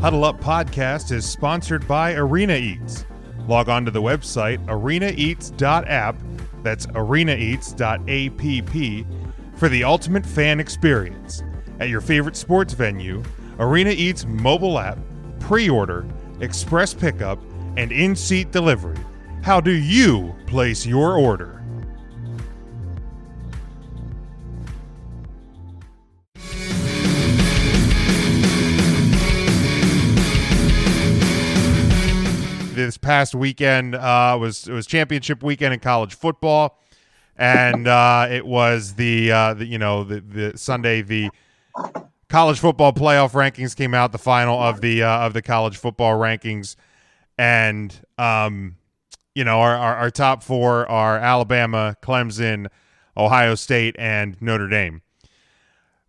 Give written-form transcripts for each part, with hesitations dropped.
Huddle Up Podcast is sponsored by Arena Eats. Log on to the website arenaeats.app, that's arenaeats.app, for the ultimate fan experience. At your favorite sports venue, Arena Eats mobile app, pre-order, express pickup, and in-seat delivery. How do you place your order? This past weekend was championship weekend in college football, and it was the Sunday the college football playoff rankings came out, the final of the college football rankings, and our top four are Alabama, Clemson, Ohio State, and Notre Dame.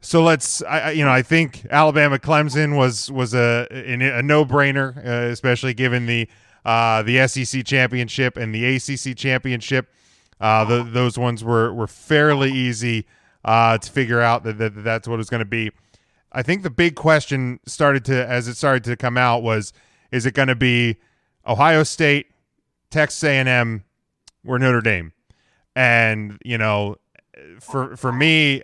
So I think Alabama Clemson was a no-brainer, especially given the SEC championship and the ACC championship. Those ones were fairly easy to figure out that's what it's going to be. I think the big question started to come out was, is it going to be Ohio State, Texas A&M, or Notre Dame? And for me,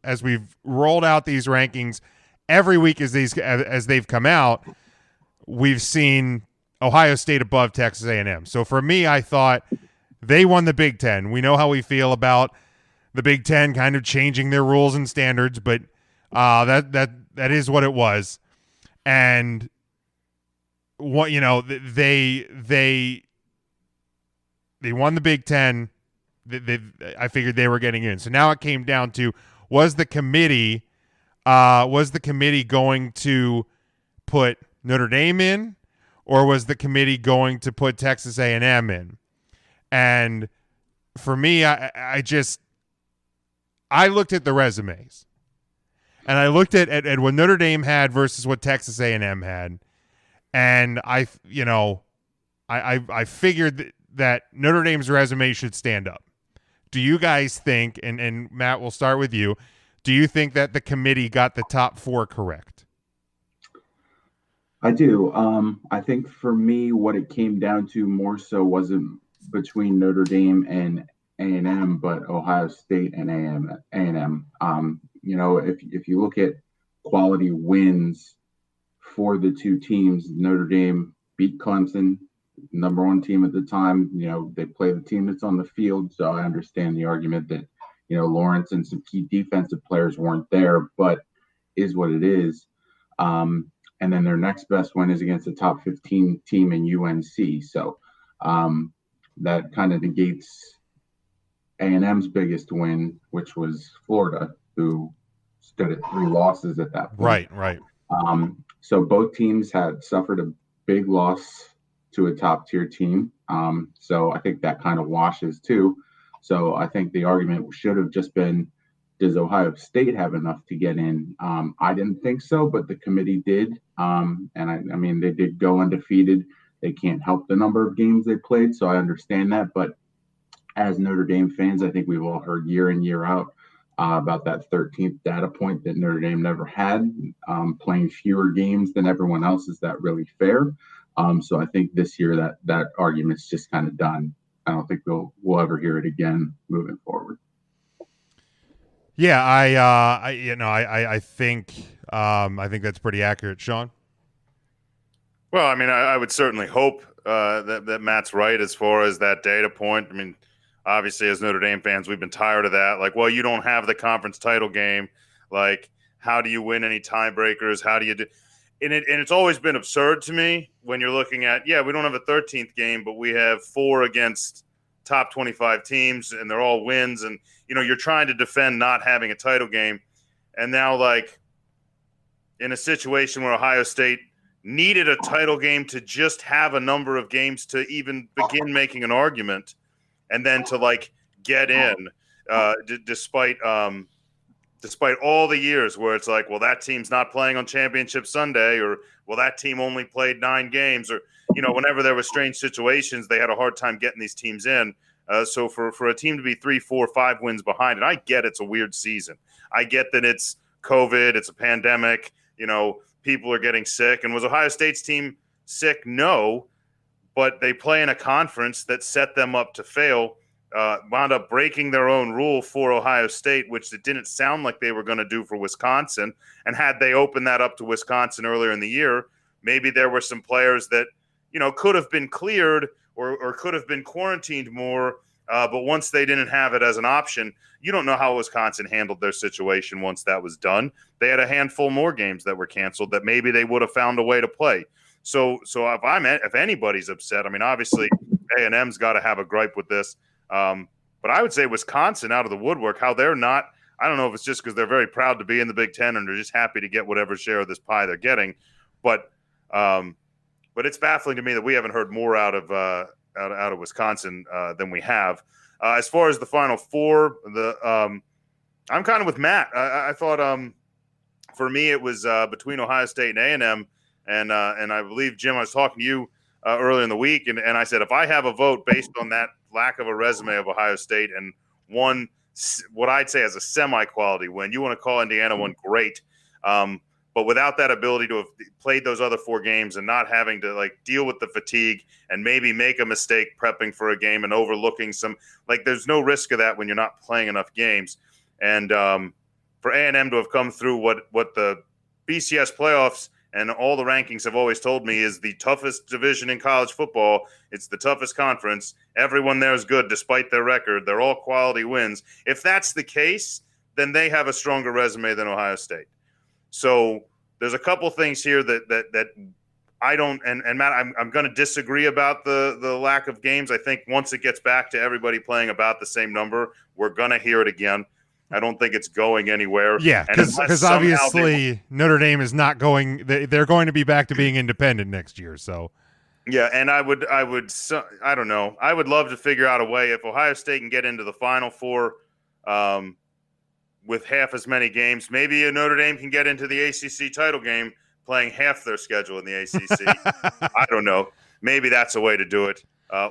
as we've rolled out these rankings every week as they've come out, we've seen Ohio State above Texas A&M. So for me, I thought they won the Big Ten. We know how we feel about the Big Ten kind of changing their rules and standards, but that is what it was. And what they won the Big Ten. I figured they were getting in. So now it came down to, was the committee going to put Notre Dame in, or was the committee going to put Texas A&M in? And for me, I looked at the resumes, and I looked at what Notre Dame had versus what Texas A&M had, and I figured that Notre Dame's resume should stand up. Do you guys think, and Matt, we'll start with you, do you think that the committee got the top four correct? I do. I think for me, what it came down to more so wasn't between Notre Dame and A&M, but Ohio State and A&M. If you look at quality wins for the two teams, Notre Dame beat Clemson, number one team at the time. They play the team that's on the field, so I understand the argument that Lawrence and some key defensive players weren't there, but is what it is. And then their next best win is against a top 15 team in UNC. So that kind of negates A&M's biggest win, which was Florida, who stood at 3 losses at that point. Right. So both teams had suffered a big loss to a top-tier team. So I think that kind of washes too. So I think the argument should have just been, does Ohio State have enough to get in? I didn't think so, but the committee did. And I mean, they did go undefeated. They can't help the number of games they played, so I understand that. But as Notre Dame fans, I think we've all heard year in, year out about that 13th data point that Notre Dame never had, playing fewer games than everyone else. Is that really fair? So I think this year that argument's just kind of done. I don't think we'll ever hear it again moving forward. Yeah, I think that's pretty accurate, Sean. Well, I mean, I would certainly hope that Matt's right as far as that data point. I mean, obviously, as Notre Dame fans, we've been tired of that. Like, well, you don't have the conference title game. Like, how do you win any tiebreakers? How do you do? And it's always been absurd to me when you're looking at, we don't have a 13th game, but we have 4 against top 25 teams, and they're all wins. And, you're trying to defend not having a title game. And now, like, in a situation where Ohio State needed a title game to just have a number of games to even begin making an argument, and then to, like, get in, despite all the years where it's like, well, that team's not playing on championship Sunday, or, well, that team only played 9 games, or, whenever there were strange situations, they had a hard time getting these teams in. So for a team to be 3, 4, 5 wins behind, and I get it's a weird season. I get that it's COVID, it's a pandemic, people are getting sick. And was Ohio State's team sick? No, but they play in a conference that set them up to fail. Wound up breaking their own rule for Ohio State, which it didn't sound like they were going to do for Wisconsin. And had they opened that up to Wisconsin earlier in the year, maybe there were some players that, could have been cleared or could have been quarantined more. But once they didn't have it as an option, you don't know how Wisconsin handled their situation once that was done. They had a handful more games that were canceled that maybe they would have found a way to play. So if anybody's upset, I mean, obviously A&M's got to have a gripe with this. But I would say Wisconsin out of the woodwork, how they're not, I don't know if it's just because they're very proud to be in the Big Ten and they're just happy to get whatever share of this pie they're getting. But it's baffling to me that we haven't heard more out of Wisconsin than we have. As far as the Final Four, I'm kind of with Matt. I thought for me it was between Ohio State and A&M, and I believe, Jim, I was talking to you earlier in the week, and I said if I have a vote based on that lack of a resume of Ohio State and one what I'd say as a semi-quality win, you want to call Indiana one, great. But without that ability to have played those other 4 games and not having to deal with the fatigue and maybe make a mistake prepping for a game and overlooking some, there's no risk of that when you're not playing enough games. And for A&M to have come through what the BCS playoffs and all the rankings have always told me is the toughest division in college football. It's the toughest conference. Everyone there is good despite their record. They're all quality wins. If that's the case, then they have a stronger resume than Ohio State. So there's a couple things here that I don't, and Matt, I'm going to disagree about the lack of games. I think once it gets back to everybody playing about the same number, we're going to hear it again. I don't think it's going anywhere. Yeah, because obviously Notre Dame is not going. They're going to be back to being independent next year. So yeah, and I don't know. I would love to figure out a way if Ohio State can get into the Final Four with half as many games. Maybe Notre Dame can get into the ACC title game playing half their schedule in the ACC. I don't know. Maybe that's a way to do it,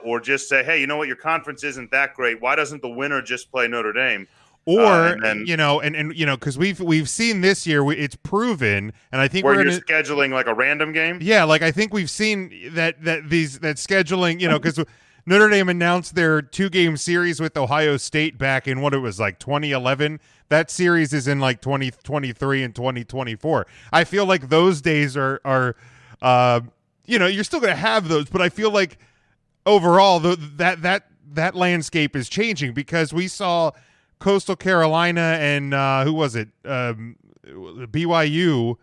or just say, hey, you know what? Your conference isn't that great. Why doesn't the winner just play Notre Dame? Or because we've seen this year, it's proven, and I think you're scheduling like a random game. Yeah, I think we've seen that scheduling, because Notre Dame announced their 2-game series with Ohio State back in 2011. That series is in 2023 and 2024. I feel like those days are you're still going to have those, but I feel like overall that landscape is changing because we saw Coastal Carolina and who was it? BYU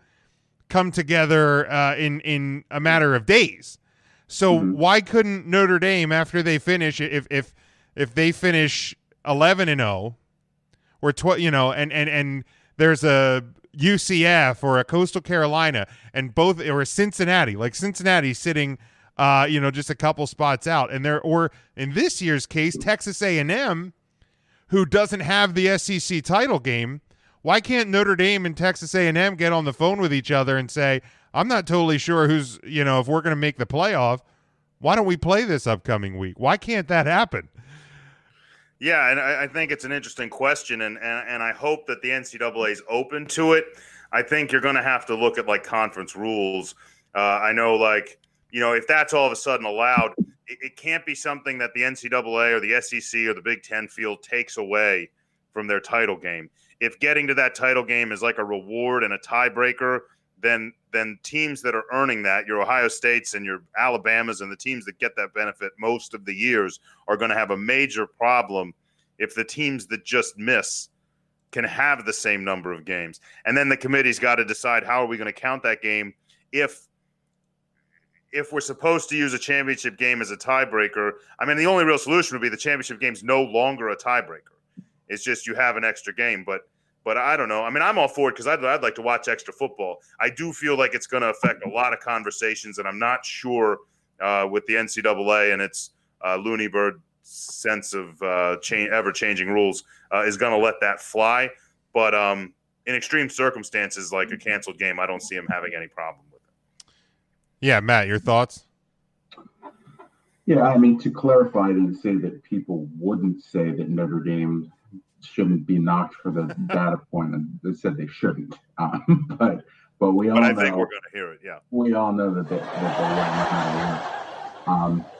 come together in a matter of days. So why couldn't Notre Dame, after they finish, if they finish 11-0, or and there's a UCF or a Coastal Carolina and both, or a Cincinnati, Cincinnati sitting just a couple spots out, and or in this year's case, Texas A&M, who doesn't have the SEC title game. Why can't Notre Dame and Texas A&M get on the phone with each other and say, I'm not totally sure who's, if we're going to make the playoff, why don't we play this upcoming week? Why can't that happen? Yeah, and I think it's an interesting question, and I hope that the NCAA is open to it. I think you're going to have to look at conference rules. I know if that's all of a sudden allowed, it can't be something that the NCAA or the SEC or the Big Ten field takes away from their title game. If getting to that title game is like a reward and a tiebreaker, then teams that are earning that, your Ohio States and your Alabamas and the teams that get that benefit most of the years, are going to have a major problem if the teams that just miss can have the same number of games. And then the committee's got to decide, how are we going to count that game if we're supposed to use a championship game as a tiebreaker. I mean, the only real solution would be the championship game's no longer a tiebreaker. It's just you have an extra game. But I don't know. I mean, I'm all for it because I'd like to watch extra football. I do feel like it's going to affect a lot of conversations, and I'm not sure with the NCAA and its loony bird sense of ever-changing rules is going to let that fly. But in extreme circumstances like a canceled game, I don't see him having any problem with it. Yeah, Matt, your thoughts? Yeah, I mean, to clarify and say that people wouldn't say that Notre Dame shouldn't be knocked for the data point, and they said they shouldn't. But but we all But I know think we're going to hear it. Yeah. we all know that they were not.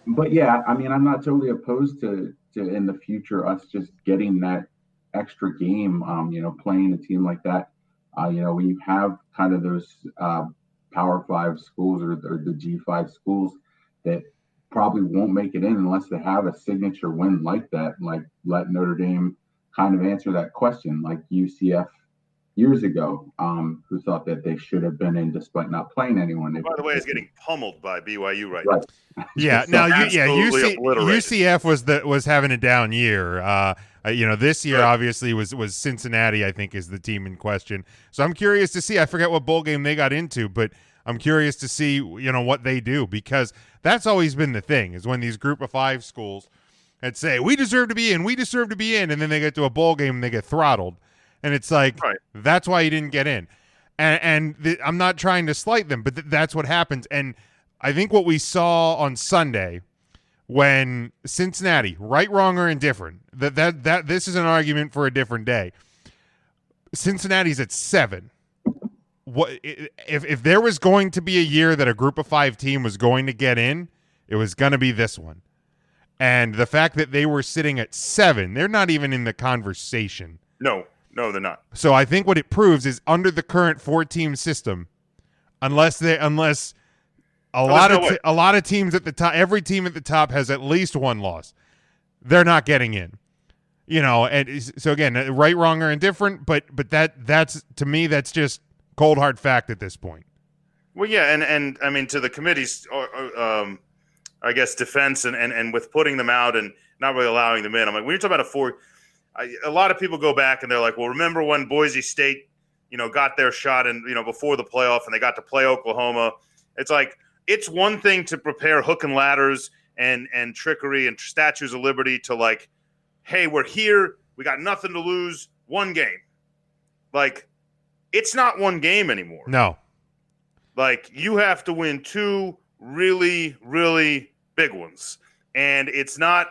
But yeah, I mean, I'm not totally opposed to in the future us just getting that extra game. Playing a team like that. When you have kind of those Power Five schools or the G5 schools that probably won't make it in unless they have a signature win like that. Like let Notre Dame kind of answer that question, like UCF years ago, who thought that they should have been in despite not playing anyone. By the way, is getting pummeled by BYU right Right. now. Yeah. So Now, absolutely obliterated. UCF was having a down year. This year Right. obviously was Cincinnati, I think, is the team in question. So I'm curious to see. I forget what bowl game they got into, but I'm curious to see what they do, because that's always been the thing, is when these Group of Five schools that say we deserve to be in, and then they get to a bowl game and they get throttled, and it's like Right. That's why you didn't get in. I'm not trying to slight them, but that's what happens. And I think what we saw on Sunday when Cincinnati, right, wrong, or indifferent, that this is an argument for a different day. Cincinnati's at 7. What if there was going to be a year that a Group of Five team was going to get in, it was going to be this one. And the fact that they were sitting at 7, they're not even in the conversation. No, they're not. So I think what it proves is under the current 4-team system, unless a lot of teams at the top, every team at the top has at least one loss, they're not getting in. And so again, right, wrong, or indifferent, but that's to me, that's just cold hard fact at this point. Well, yeah, and I mean, to the committee's, I guess, defense and with putting them out and not really allowing them in, I'm like, when you're talking about a lot of people go back and they're like, well, remember when Boise State, got their shot and before the playoff and they got to play Oklahoma? It's like, it's one thing to prepare hook and ladders and trickery and statues of liberty to like, hey, we're here, we got nothing to lose, one game. Like, it's not one game anymore. No. Like, you have to win 2 really, really big ones. And it's not,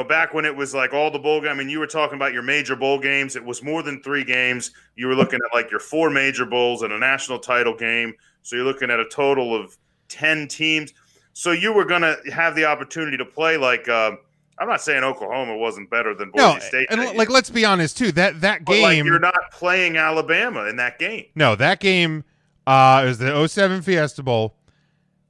back when it was like all the bowl games. I mean, you were talking about your major bowl games. It was more than 3 games. You were looking at like your 4 major bowls and a national title game. So you're looking at a total of 10 teams. So you were going to have the opportunity to play like I'm not saying Oklahoma wasn't better than Boise State. And like, let's be honest too. That game, like, you're not playing Alabama in that game. No, that game. It was the 07 Fiesta Bowl.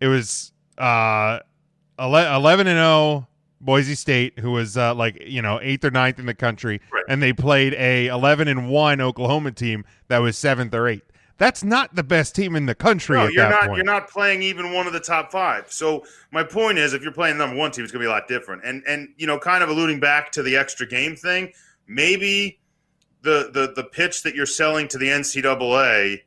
It was 11-0 Boise State, who was 8th or 9th in the country, right. And they played a 11-1 Oklahoma team that was 7th or 8th. That's not the best team in the country. No, at that point. You're not playing even one of the top 5. So my point is, if you're playing the number 1 team, it's going to be a lot different. And kind of alluding back to the extra game thing, maybe the pitch that you're selling to the NCAA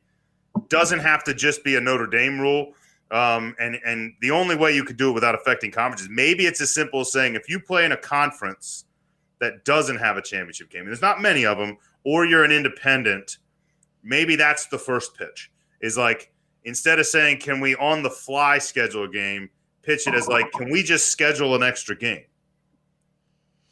doesn't have to just be a Notre Dame rule. And the only way you could do it without affecting conferences, maybe it's as simple as saying, if you play in a conference that doesn't have a championship game, and there's not many of them, or you're an independent, maybe that's the first pitch, is like, instead of saying, can we on the fly schedule a game, pitch it as like, can we just schedule an extra game?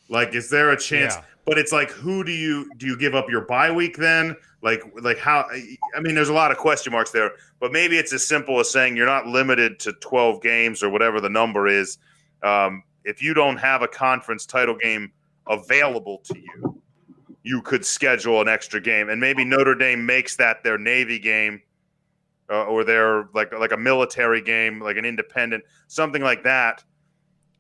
Like, is there a chance? Yeah. But it's like, who do you give up your bye week then? Like how? I mean, there's a lot of question marks there. But maybe it's as simple as saying you're not limited to 12 games or whatever the number is. If you don't have a conference title game available to you, you could schedule an extra game, and maybe Notre Dame makes that their Navy game, or their like a military game, like an independent, something like that.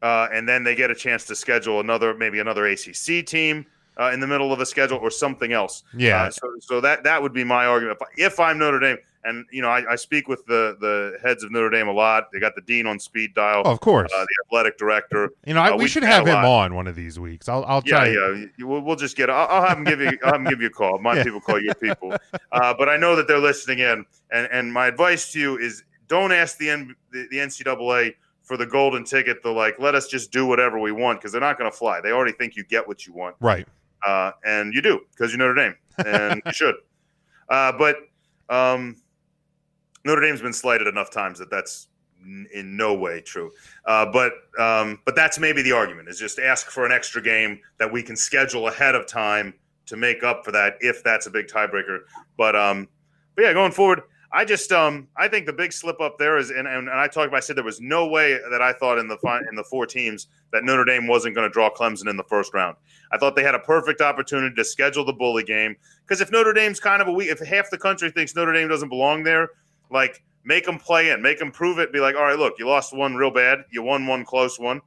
And then they get a chance to schedule another ACC team in the middle of a schedule or something else. Yeah. So that would be my argument. If I'm Notre Dame, and I speak with the heads of Notre Dame a lot. They got the dean on speed dial. Oh, of course. The athletic director. We should have him on one of these weeks. I'll try. Yeah. We'll just get. I'll have him give you. I'll have him give you a call. My people call your people. But I know that they're listening in. And my advice to you is, don't ask the NCAA for the golden ticket to let us just do whatever we want, because they're not going to fly. They already think you get what you want. Right. And you do, because you're Notre Dame, and you should. But Notre Dame's been slighted enough times that's in no way true. But that's maybe the argument, is just ask for an extra game that we can schedule ahead of time make up for that if that's a big tiebreaker. But yeah, going forward, I just I think the big slip up there is, and I talked about, I said there was no way that I thought in the 4 teams that Notre Dame wasn't going to draw Clemson in the first round. I thought they had a perfect opportunity to schedule the bully game, because if Notre Dame's kind of a weak, if half the country thinks Notre Dame doesn't belong there, like, make them play in, make them prove it. Be like, all right, look, you lost one real bad, you won one close one,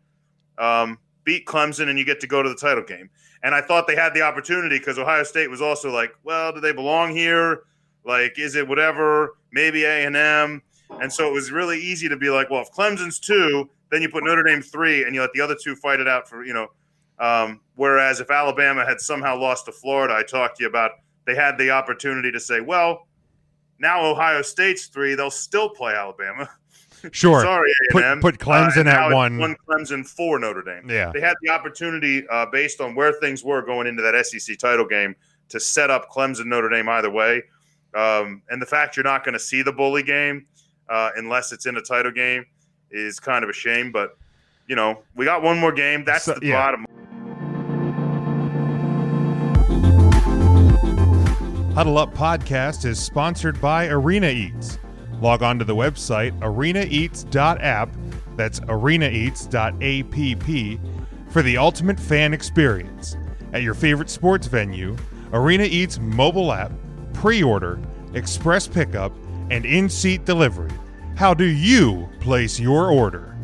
beat Clemson, and you get to go to the title game. And I thought they had the opportunity, because Ohio State was also like, well, do they belong here? Like, is it whatever? Maybe A&M. And so it was really easy to be like, well, if Clemson's 2, then you put Notre Dame 3, and you let the other 2 fight it out for, whereas if Alabama had somehow lost to Florida, I talked to you about, they had the opportunity to say, well, now Ohio State's 3, they'll still play Alabama. Sure. Sorry, A&M. Put Clemson at 1. 1 Clemson for Notre Dame. Yeah. They had the opportunity, based on where things were going into that SEC title game, to set up Clemson Notre Dame either way. And the fact you're not going to see the bully game unless it's in a title game is kind of a shame. But, we got one more game. That's the bottom. Huddle Up Podcast is sponsored by Arena Eats. Log on to the website arenaeats.app, that's arenaeats.app, for the ultimate fan experience. At your favorite sports venue, Arena Eats mobile app, pre-order, express pickup, and in-seat delivery. How do you place your order?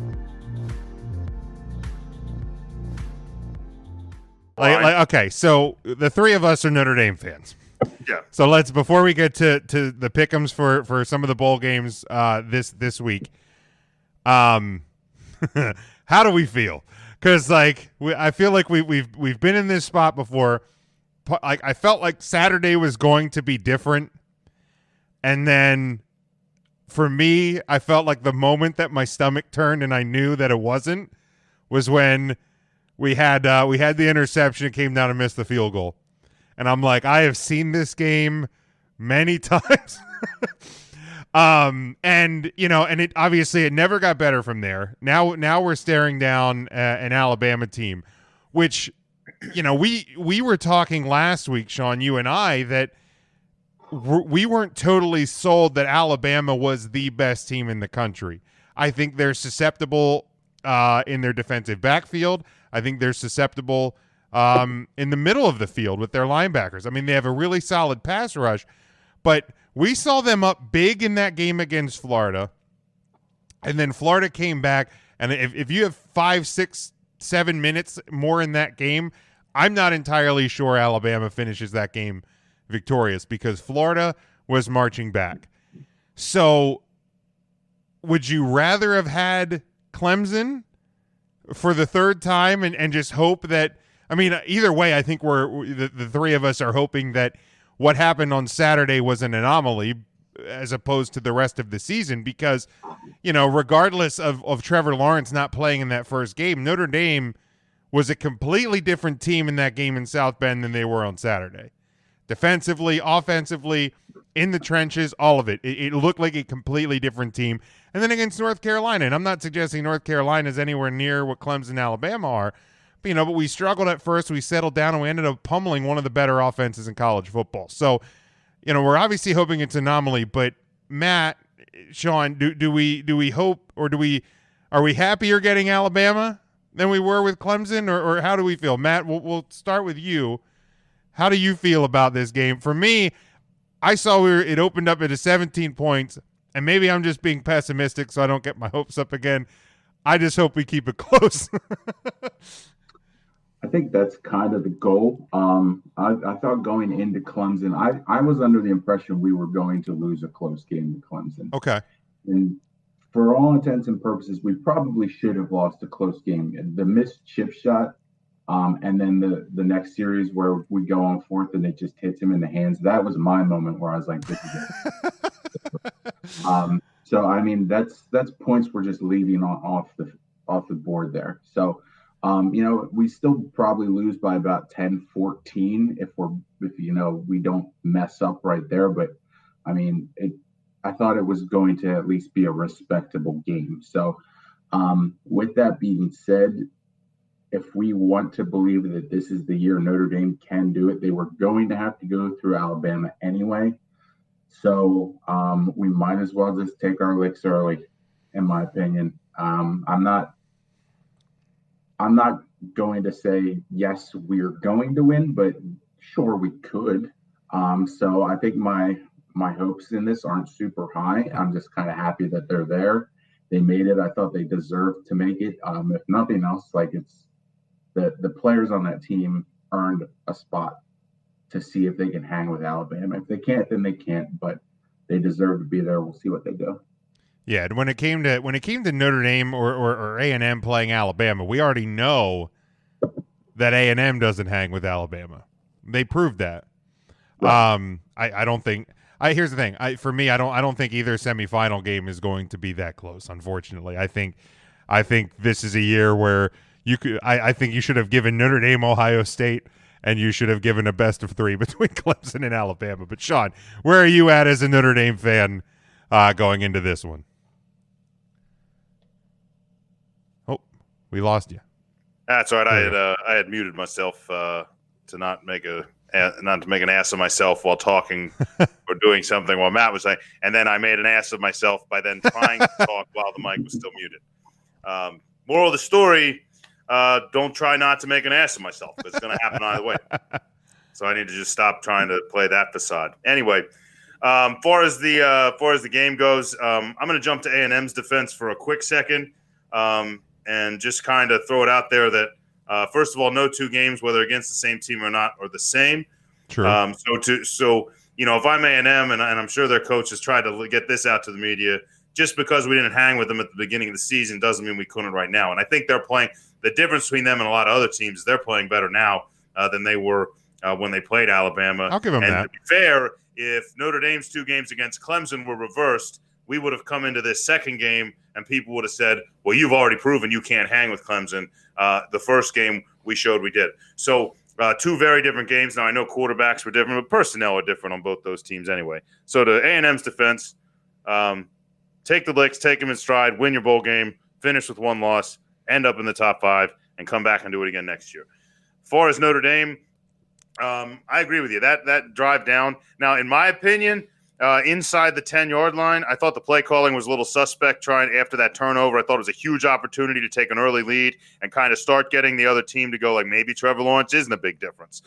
Okay, so the 3 of us are Notre Dame fans. Yeah. So before we get to the pick'ems for some of the bowl games this week, how do we feel? Because I feel like we've been in this spot before. I felt like Saturday was going to be different, and then for me, I felt like the moment that my stomach turned and I knew that it wasn't was when we had the interception. It came down and missed the field goal. And I'm like, I have seen this game many times. And it obviously it never got better from there. Now we're staring down an Alabama team, which, we were talking last week, Sean, you and I, that we weren't totally sold that Alabama was the best team in the country. I think they're susceptible in their defensive backfield. I think they're susceptible in the middle of the field with their linebackers. I mean, they have a really solid pass rush, but we saw them up big in that game against Florida, and then Florida came back, and if you have 5, 6, 7 minutes more in that game, I'm not entirely sure Alabama finishes that game victorious, because Florida was marching back. So would you rather have had Clemson for the 3rd time and just hope that, I mean, either way, I think the 3 of us are hoping that what happened on Saturday was an anomaly as opposed to the rest of the season, because, regardless of Trevor Lawrence not playing in that first game, Notre Dame was a completely different team in that game in South Bend than they were on Saturday. Defensively, offensively, in the trenches, all of it. It looked like a completely different team. And then against North Carolina, and I'm not suggesting North Carolina is anywhere near what Clemson and Alabama are, but we struggled at first, we settled down, and we ended up pummeling one of the better offenses in college football. So, we're obviously hoping it's an anomaly, but Matt, Sean, do we hope, or are we happier getting Alabama than we were with Clemson, or how do we feel? Matt, we'll start with you. How do you feel about this game? For me, I saw it opened up at 17 points, and maybe I'm just being pessimistic so I don't get my hopes up again. I just hope we keep it close. I think that's kind of the goal. I thought going into Clemson, I was under the impression we were going to lose a close game to Clemson. Okay. And for all intents and purposes, we probably should have lost a close game. The missed chip shot, and then the next series where we go on 4th and it just hits him in the hands. That was my moment where I was like, this is it. So, I mean, that's points we're just leaving off the board there. So, we still probably lose by about 10-14 if we don't mess up right there. But I mean, I thought it was going to at least be a respectable game. So with that being said, if we want to believe that this is the year Notre Dame can do it, they were going to have to go through Alabama anyway. So we might as well just take our licks early, in my opinion. I'm not going to say yes, we're going to win, but sure we could. So I think my hopes in this aren't super high. I'm just kind of happy that they're there. They made it. I thought they deserved to make it. If nothing else, like it's the players on that team earned a spot to see if they can hang with Alabama. If they can't, then they can't. But they deserve to be there. We'll see what they do. Yeah, and when it came to Notre Dame or A&M playing Alabama, we already know that A&M doesn't hang with Alabama. They proved that. Right. I don't think. Here's the thing. For me, I don't think either semifinal game is going to be that close. Unfortunately, I think this is a year where you could. I think you should have given Notre Dame Ohio State, and you should have given a best of 3 between Clemson and Alabama. But Sean, where are you at as a Notre Dame fan going into this one? Oh, we lost you. That's all right. I had muted myself to not make an ass of myself while talking or doing something while Matt was saying, and then I made an ass of myself by then trying to talk while the mic was still muted. Moral of the story: don't try not to make an ass of myself. It's going to happen either way. So I need to just stop trying to play that facade. Anyway, far as the game goes, I'm going to jump to A&M's defense for a quick second, and just kind of throw it out there that. First of all, no two games, whether against the same team or not, are the same. True. So if I'm A&M and I'm sure their coach has tried to get this out to the media, just because we didn't hang with them at the beginning of the season doesn't mean we couldn't right now. And I think they're playing. The difference between them and a lot of other teams is they're playing better now than they were when they played Alabama. I'll give them that. To be fair, if Notre Dame's 2 games against Clemson were reversed, we would have come into this second game and people would have said, well, you've already proven you can't hang with Clemson. The first game we showed we did. So 2 very different games. Now, I know quarterbacks were different, but personnel are different on both those teams anyway. So to A&M's defense, take the licks, take them in stride, win your bowl game, finish with 1 loss, end up in the top 5, and come back and do it again next year. As far as Notre Dame, I agree with you. That drive down. Now, in my opinion, inside the 10-yard line, I thought the play calling was a little suspect trying after that turnover. I thought it was a huge opportunity to take an early lead and kind of start getting the other team to go like maybe Trevor Lawrence isn't a big difference.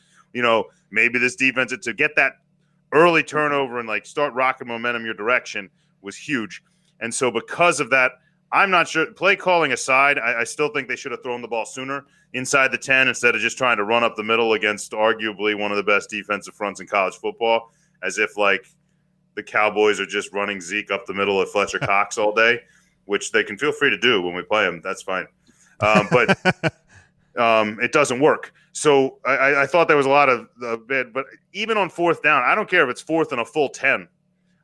Maybe this defense to get that early turnover and like start rocking momentum your direction was huge. And so because of that, I'm not sure. Play calling aside, I still think they should have thrown the ball sooner inside the 10 instead of just trying to run up the middle against arguably one of the best defensive fronts in college football, as if like the Cowboys are just running Zeke up the middle of Fletcher Cox all day, which they can feel free to do when we play them. That's fine. But it doesn't work. So I thought there was a lot of bad, but even on 4th down, I don't care if it's 4th and a full 10.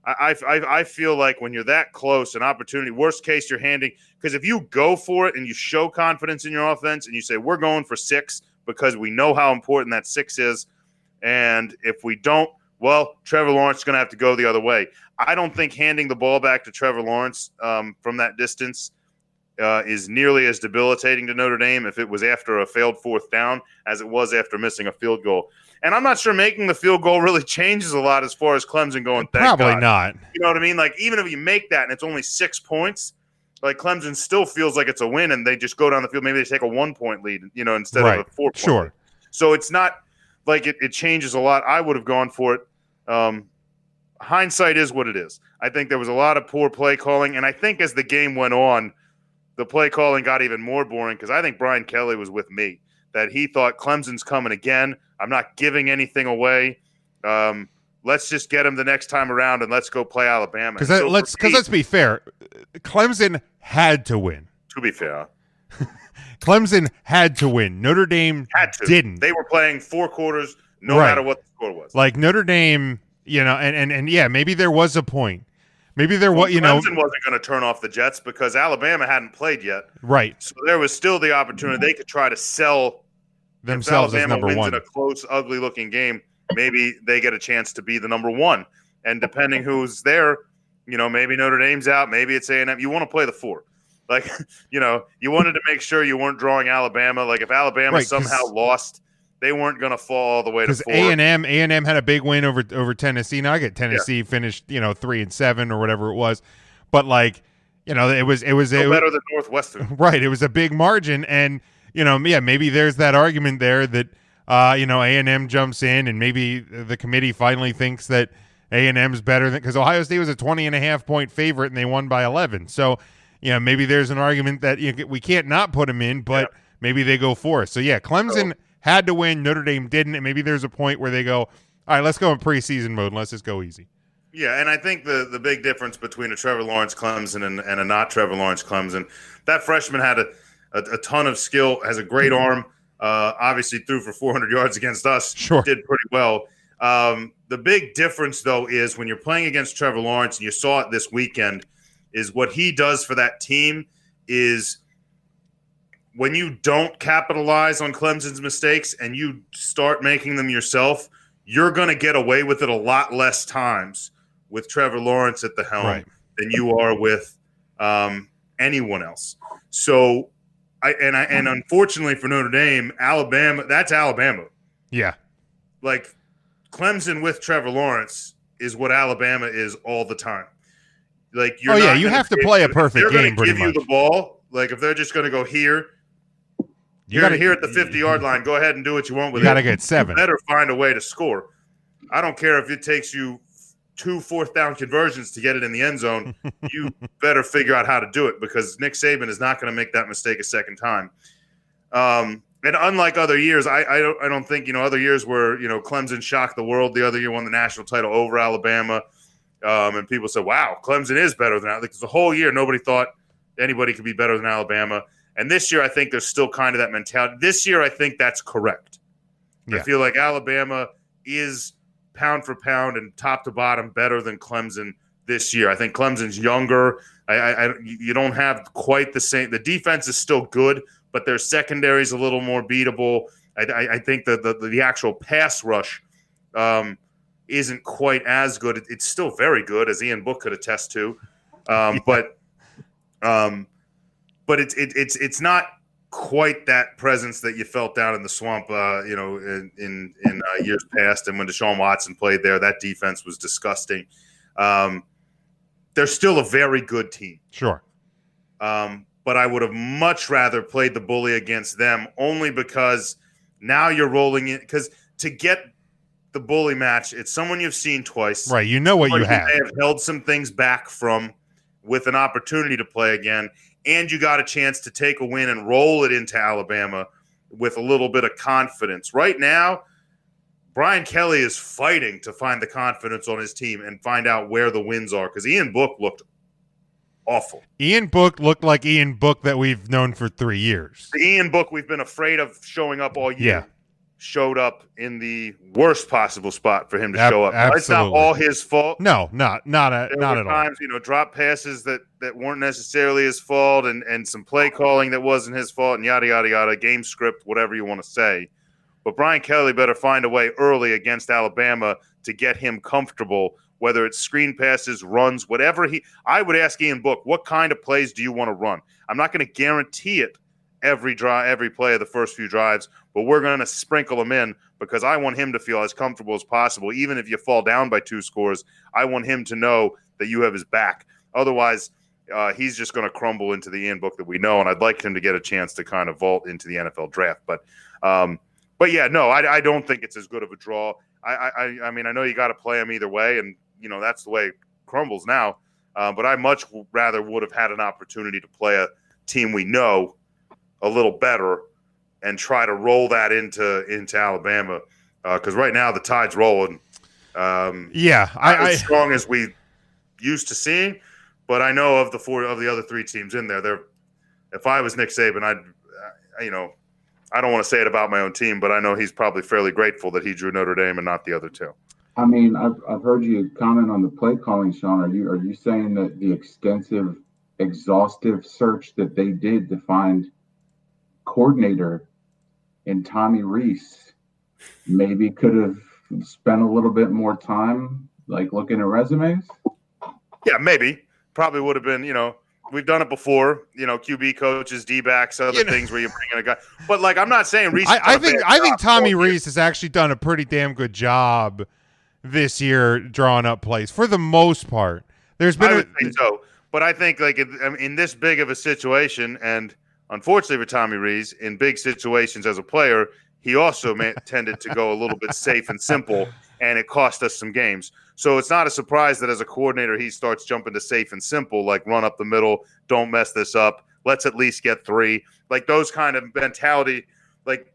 I feel like when you're that close, an opportunity, worst case you're handing, because if you go for it and you show confidence in your offense and you say, we're going for 6 because we know how important that 6 is. And if we don't, well, Trevor Lawrence is going to have to go the other way. I don't think handing the ball back to Trevor Lawrence from that distance is nearly as debilitating to Notre Dame if it was after a failed 4th down as it was after missing a field goal. And I'm not sure making the field goal really changes a lot as far as Clemson going. Probably not. You know what I mean? Like, even if you make that and it's only 6 points, like Clemson still feels like it's a win and they just go down the field. Maybe they take a 1-point lead, instead of a 4-point Sure. lead. So it's not like it changes a lot. I would have gone for it. Hindsight is what it is. I think there was a lot of poor play calling, and I think as the game went on, the play calling got even more boring because I think Brian Kelly was with me, that he thought Clemson's coming again. I'm not giving anything away. Let's just get him the next time around, and let's go play Alabama. Because let's be fair, Clemson had to win. To be fair, Clemson had to win. Notre Dame didn't. They were playing 4 quarters, no matter what the score was. Like Notre Dame, and yeah, maybe there was a point. Maybe there was, Clemson wasn't going to turn off the Jets because Alabama hadn't played yet. Right. So there was still the opportunity. They could try to sell themselves as number 1. Wins in a close, ugly-looking game, maybe they get a chance to be the number 1. And depending who's there, maybe Notre Dame's out, maybe it's A&M. You want to play the 4. Like, you wanted to make sure you weren't drawing Alabama. Like, if Alabama Right, somehow lost, they weren't going to fall all the way to because 4. A&M had a big win over Tennessee. Now I get Tennessee Yeah. finished 3-7 or whatever it was, but like it was better than Northwestern. Right, it was a big margin, and maybe there's that argument there that A&M jumps in, and maybe the committee finally thinks that A&M's better than, because Ohio State was a 20.5-point favorite and they won by 11. So maybe there's an argument that we can't not put them in, but maybe they go for it. So Clemson had to win, Notre Dame didn't, and maybe there's a point where they go, all right, let's go in preseason mode and let's just go easy. Yeah, and I think the big difference between a Trevor Lawrence Clemson and a not Trevor Lawrence Clemson, that freshman had a ton of skill, has a great arm, obviously threw for 400 yards against us, Sure. Did pretty well. The big difference, though, is when you're playing against Trevor Lawrence, and you saw it this weekend, is what he does for that team is when you don't capitalize on Clemson's mistakes and you start making them yourself, you're going to get away with it a lot less times with Trevor Lawrence at the helm than you are with anyone else. So, and unfortunately for Notre Dame, Alabama, that's Alabama. Yeah. Like, Clemson with Trevor Lawrence is what Alabama is all the time. Like, you have to play a perfect game pretty much. Give you the ball, like if they're just going to go here at the 50-yard line, go ahead and do what you want with it. You got to get 7. You better find a way to score. I don't care if it takes you 2 fourth-down conversions to get it in the end zone. You better figure out how to do it, because Nick Saban is not going to make that mistake a second time. And unlike other years, I don't think other years where Clemson shocked the world. The other year won the national title over Alabama, and people said, "Wow, Clemson is better than." Like, the whole year nobody thought anybody could be better than Alabama. And this year, I think there's still kind of that mentality. This year, I think that's correct. I feel like Alabama is pound for pound and top to bottom better than Clemson this year. I think Clemson's younger. You don't have quite the same. The defense is still good, but their secondary is a little more beatable. I think the actual pass rush isn't quite as good. It's still very good, as Ian Book could attest to, but it's not quite that presence that you felt down in the swamp, in years past. And when Deshaun Watson played there, that defense was disgusting. They're still a very good team. Sure. But I would have much rather played the bully against them, only because now you're rolling in. Because to get the bully match, it's someone you've seen twice. Right. You know what you have. They have held some things back from, with an opportunity to play again. And you got a chance to take a win and roll it into Alabama with a little bit of confidence. Right now, Brian Kelly is fighting to find the confidence on his team and find out where the wins are, because Ian Book looked awful. Ian Book looked like Ian Book that we've known for 3 years. The Ian Book we've been afraid of showing up all year showed up in the worst possible spot for him to show up. Absolutely. It's not all his fault. No, not at all. Times, drop passes that weren't necessarily his fault, and some play calling that wasn't his fault, and yada, yada, yada, game script, whatever you want to say. But Brian Kelly better find a way early against Alabama to get him comfortable, whether it's screen passes, runs, whatever I would ask Ian Book, what kind of plays do you want to run? I'm not going to guarantee it every play of the first few drives, but we're going to sprinkle them in, because I want him to feel as comfortable as possible. Even if you fall down by 2 scores, I want him to know that you have his back. Otherwise, he's just going to crumble into the Ian Book that we know, and I'd like him to get a chance to kind of vault into the NFL draft. But yeah, no, I don't think it's as good of a draw. I mean, I know you got to play him either way, and that's the way it crumbles now. But I much rather would have had an opportunity to play a team we know a little better and try to roll that into Alabama, because right now the tide's rolling. Not as strong as we used to seeing, but I know of the other 3 teams in there. If I was Nick Saban, I don't want to say it about my own team, but I know he's probably fairly grateful that he drew Notre Dame and not the other 2. I mean, I've heard you comment on the play calling, Sean. Are you saying that the exhaustive search that they did to find coordinator in Tommy Rees maybe could have spent a little bit more time, like, looking at resumes? Yeah, maybe. Probably would have been, we've done it before. QB coaches, D-backs, other things where you bring in a guy. But like, I'm not saying Reese. I think Tommy Reese has actually done a pretty damn good job this year drawing up plays for the most part. There's been I would think so, but I think like in this big of a situation, and unfortunately for Tommy Reese, in big situations as a player, he also tended to go a little bit safe and simple, and it cost us some games. So it's not a surprise that as a coordinator, he starts jumping to safe and simple, like run up the middle, don't mess this up, let's at least get 3. Like those kind of mentality, like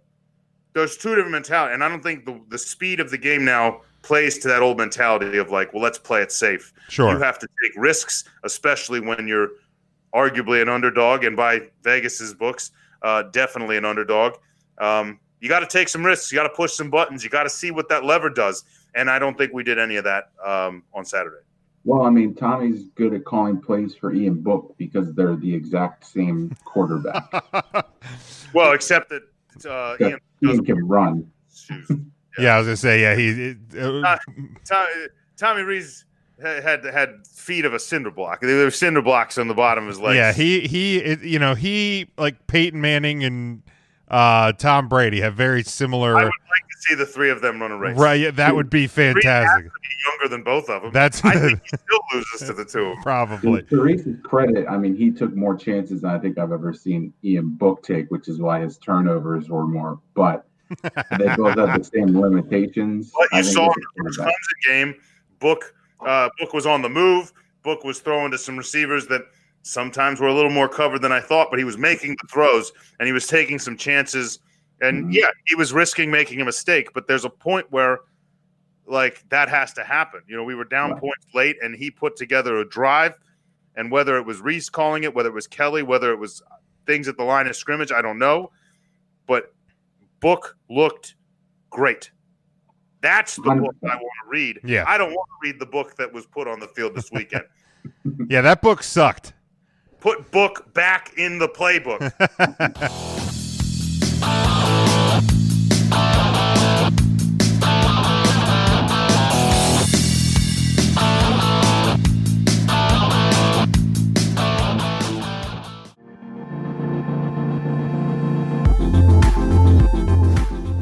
there's 2 different mentality. And I don't think the speed of the game now plays to that old mentality of like, well, let's play it safe. Sure. You have to take risks, especially when you're arguably an underdog, and by Vegas's books, definitely an underdog. You got to take some risks. You got to push some buttons. You got to see what that lever does. And I don't think we did any of that on Saturday. Well, I mean, Tommy's good at calling plays for Ian Book because they're the exact same quarterback. Well, except that Ian can run. Yeah, I was gonna say, Tommy Reese had feet of a cinder block. There were cinder blocks on the bottom of his legs. Yeah, he like Peyton Manning and Tom Brady have very similar. I would like to see the 3 of them run a race. Right, yeah, that would be fantastic. Reese has to be younger than both of them. I think he still loses to the 2 of them. Probably. To Reese's credit, I mean, he took more chances than I think I've ever seen Ian Book take, which is why his turnovers were more. But they both have the same limitations. But you saw in the Clemson game, Book was on the move. Book was throwing to some receivers that sometimes were a little more covered than I thought, but he was making the throws and he was taking some chances. And yeah, he was risking making a mistake, but there's a point where like that has to happen. We were down points late and he put together a drive, and whether it was Reese calling it, whether it was Kelly, whether it was things at the line of scrimmage, I don't know, but Book looked great. That's the book I want to read. Yeah. I don't want to read the book that was put on the field this weekend. Yeah, that book sucked. Put Book back in the playbook.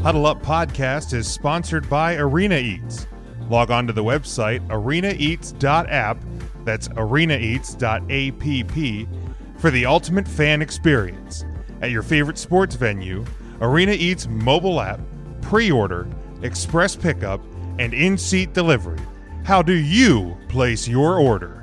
Huddle Up Podcast is sponsored by Arena Eats. Log on to the website arenaeats.app, that's arenaeats.app, for the ultimate fan experience. At your favorite sports venue, Arena Eats mobile app, pre-order, express pickup, and in-seat delivery. How do you place your order?